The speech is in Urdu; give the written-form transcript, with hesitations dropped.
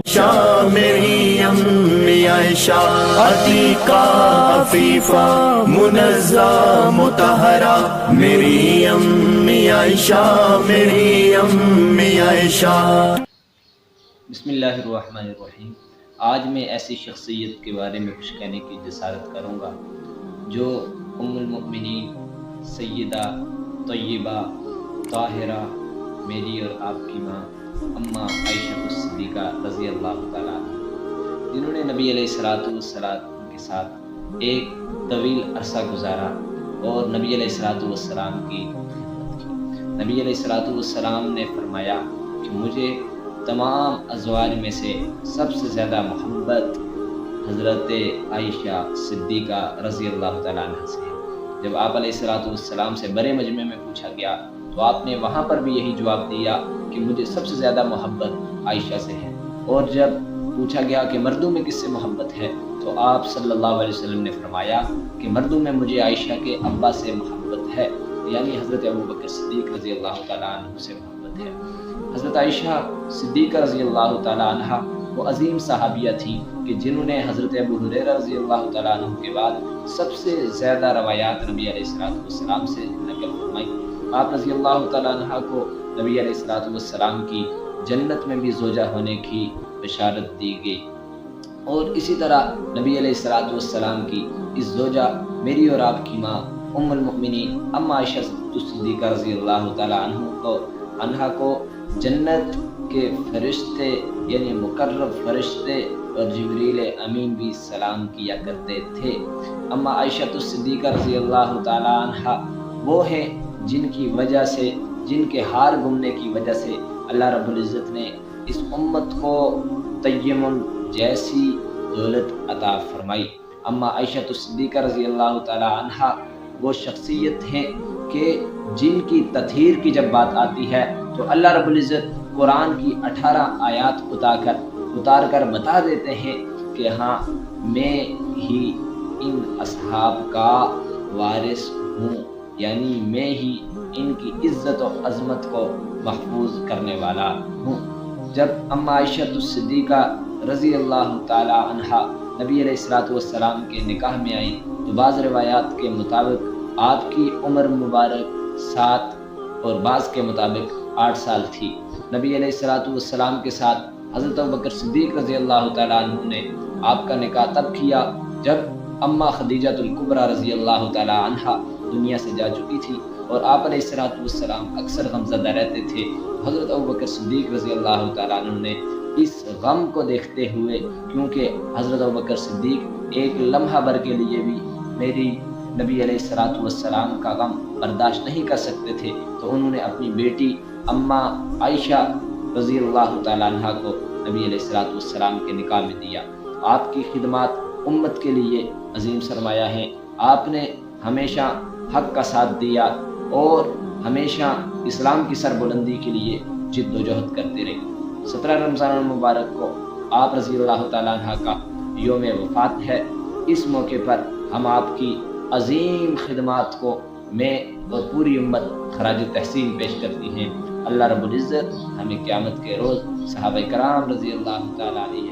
شاہ میری امی عائشہ عتیقہ عفیفہ منزہ مطہرہ، میری امی عائشہ، میری امی عائشہ۔ بسم اللہ الرحمن الرحیم۔ آج میں ایسی شخصیت کے بارے میں کچھ کہنے کی جسارت کروں گا جو ام المؤمنین سیدہ طیبہ طاہرہ، میری اور آپ کی ماں اماں عائشہ صدیقہ رضی اللہ تعالیٰ عنہ، جنہوں نے نبی علیہ السلام کے ساتھ ایک طویل عرصہ گزارا اور نبی علیہ السلام کی خدمت کی۔ نبی علیہ السلام نے فرمایا کہ مجھے تمام ازواج میں سے سب سے زیادہ محبت حضرت عائشہ صدیقہ رضی اللہ تعالیٰ عنہ سے ہے۔ جب آپ علیہ السلام سے بڑے مجمع میں پوچھا گیا تو آپ نے وہاں پر بھی یہی جواب دیا کہ مجھے سب سے زیادہ محبت عائشہ سے ہے۔ اور جب پوچھا گیا کہ مردوں میں کس سے محبت ہے تو آپ صلی اللہ علیہ وسلم نے فرمایا کہ مردوں میں مجھے عائشہ کے ابا سے محبت ہے، یعنی حضرت ابوبکر صدیق رضی اللہ تعالیٰ عنہ سے محبت ہے۔ حضرت عائشہ صدیقہ رضی اللہ تعالیٰ عنہ وہ عظیم صحابیہ تھیں کہ جنہوں نے حضرت ابو ہریرہ رضی اللہ تعالیٰ عنہ کے بعد سب سے زیادہ روایات نبی علیہ السلام سے نقل فرمائی۔ آپ رضی اللہ تعالیٰ عنہ کو نبی علیہ السلام کی جنت میں بھی زوجہ ہونے کی بشارت دی گئی، اور اسی طرح نبی علیہ السلام کی اس زوجہ میری اور آپ کی ماں ام المؤمنین اماں عائشہ صدیقہ رضی اللہ تعالیٰ عنہ کو جنت کے فرشتے یعنی مقرب فرشتے اور جبریل امین بھی سلام کیا کرتے تھے۔ اماں عائشہ صدیقہ رضی اللہ تعالیٰ عنہ وہ ہیں جن کی وجہ سے، جن کے ہار گمنے کی وجہ سے اللہ رب العزت نے اس امت کو تیمم جیسی دولت عطا فرمائی۔ اماں عائشہ صدیقہ رضی اللہ تعالیٰ عنہ وہ شخصیت ہیں کہ جن کی تطہیر کی جب بات آتی ہے تو اللہ رب العزت قرآن کی 18 آیات اتار کر بتا دیتے ہیں کہ ہاں میں ہی ان اصحاب کا وارث ہوں، یعنی میں ہی ان کی عزت و عظمت کو محفوظ کرنے والا ہوں۔ جب اماں عائشہ صدیقہ رضی اللہ تعالی عنہا نبی علیہ السلام کے نکاح میں آئیں تو بعض روایات کے مطابق آپ کی عمر مبارک 7 اور بعض کے مطابق 8 سال تھی۔ نبی علیہ السلام کے ساتھ حضرت ابوبکر صدیق رضی اللہ تعالیٰ عنہ نے آپ کا نکاح تب کیا جب اماں خدیجہ الکبریٰ رضی اللہ تعالیٰ عنہ دنیا سے جا چکی تھی، اور آپ علیہ السلام اکثر غمزدہ رہتے تھے۔ حضرت ابوبکر صدیق رضی اللہ تعالیٰ عنہ نے اس غم کو دیکھتے ہوئے، کیونکہ حضرت ابوبکر صدیق ایک لمحہ بھر کے لیے بھی میری نبی علیہ السلام کا غم برداشت نہیں کر سکتے تھے، تو انہوں نے اپنی بیٹی اماں عائشہ رضی اللہ تعالیٰ عنہ کو نبی علیہ السلام کے نکاح میں دیا۔ آپ کی خدمات امت کے لیے عظیم سرمایہ ہیں۔ آپ نے ہمیشہ حق کا ساتھ دیا اور ہمیشہ اسلام کی سربلندی کے لیے جد و جہد کرتے رہے۔ 17 رمضان المبارک کو آپ رضی اللہ تعالیٰ عنہ کا یوم وفات ہے۔ اس موقع پر ہم آپ کی عظیم خدمات کو میں اور پوری امت خراج تحسین پیش کرتی ہیں۔ اللہ رب العزت ہمیں قیامت کے روز صحابہ کرام رضی اللہ تعالیٰ علیہ